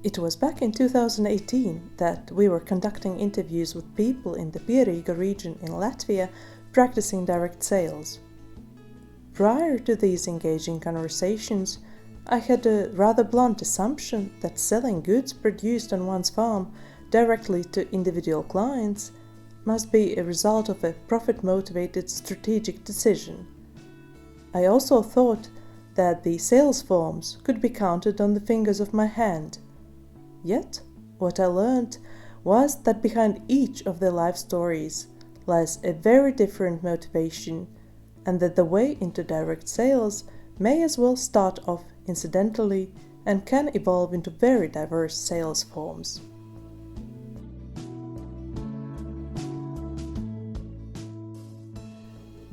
It was back in 2018 that we were conducting interviews with people in the Pieriga region in Latvia practicing direct sales. Prior to these engaging conversations, I had a rather blunt assumption that selling goods produced on one's farm directly to individual clients must be a result of a profit-motivated strategic decision. I also thought that the sales forms could be counted on the fingers of my hand. Yet, what I learned was that behind each of their life stories lies a very different motivation, and that the way into direct sales may as well start off incidentally and can evolve into very diverse sales forms.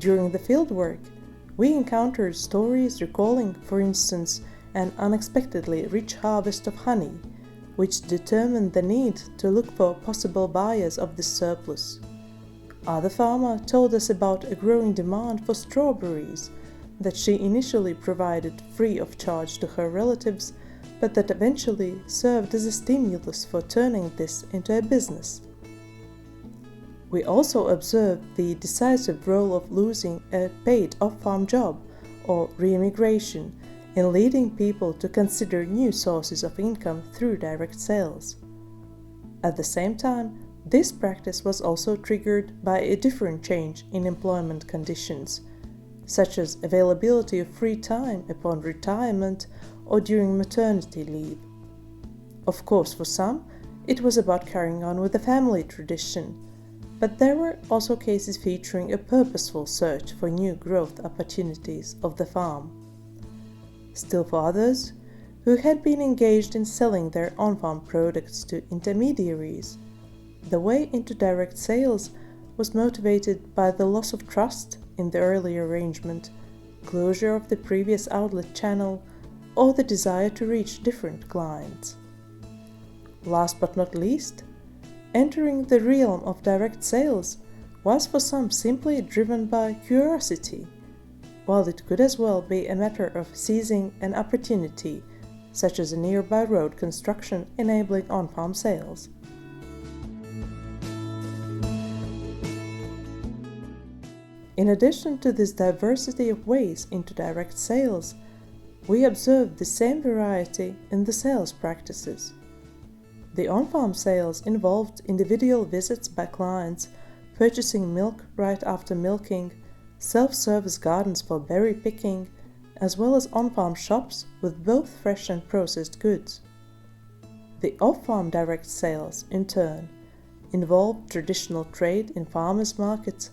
During the fieldwork, we encountered stories recalling, for instance, an unexpectedly rich harvest of honey, which determined the need to look for possible buyers of this surplus. Other farmer told us about a growing demand for strawberries that she initially provided free of charge to her relatives, but that eventually served as a stimulus for turning this into a business. We also observed the decisive role of losing a paid off-farm job, or re-emigration, in leading people to consider new sources of income through direct sales. At the same time, this practice was also triggered by a different change in employment conditions, such as availability of free time upon retirement or during maternity leave. Of course, for some, it was about carrying on with the family tradition, but there were also cases featuring a purposeful search for new growth opportunities of the farm. Still for others, who had been engaged in selling their on-farm products to intermediaries, the way into direct sales was motivated by the loss of trust in the early arrangement, closure of the previous outlet channel, or the desire to reach different clients. Last but not least, entering the realm of direct sales was for some simply driven by curiosity, while it could as well be a matter of seizing an opportunity, such as a nearby road construction enabling on-farm sales. In addition to this diversity of ways into direct sales, we observed the same variety in the sales practices. The on-farm sales involved individual visits by clients, purchasing milk right after milking, self-service gardens for berry picking, as well as on-farm shops with both fresh and processed goods. The off-farm direct sales, in turn, involved traditional trade in farmers' markets,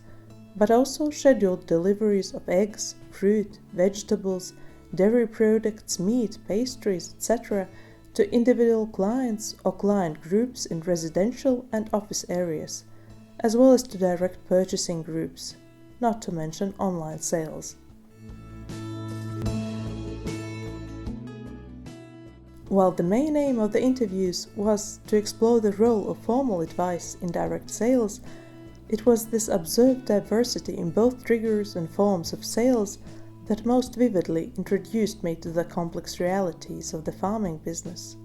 but also scheduled deliveries of eggs, fruit, vegetables, dairy products, meat, pastries, etc. to individual clients or client groups in residential and office areas, as well as to direct purchasing groups, not to mention online sales. While the main aim of the interviews was to explore the role of formal advice in direct sales, it was this observed diversity in both triggers and forms of sales that most vividly introduced me to the complex realities of the farming business.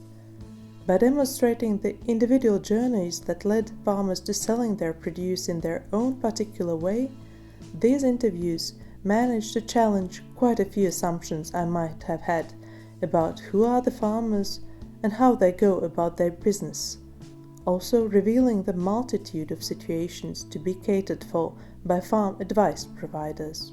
By demonstrating the individual journeys that led farmers to selling their produce in their own particular way, these interviews managed to challenge quite a few assumptions I might have had about who are the farmers and how they go about their business, also revealing the multitude of situations to be catered for by farm advice providers.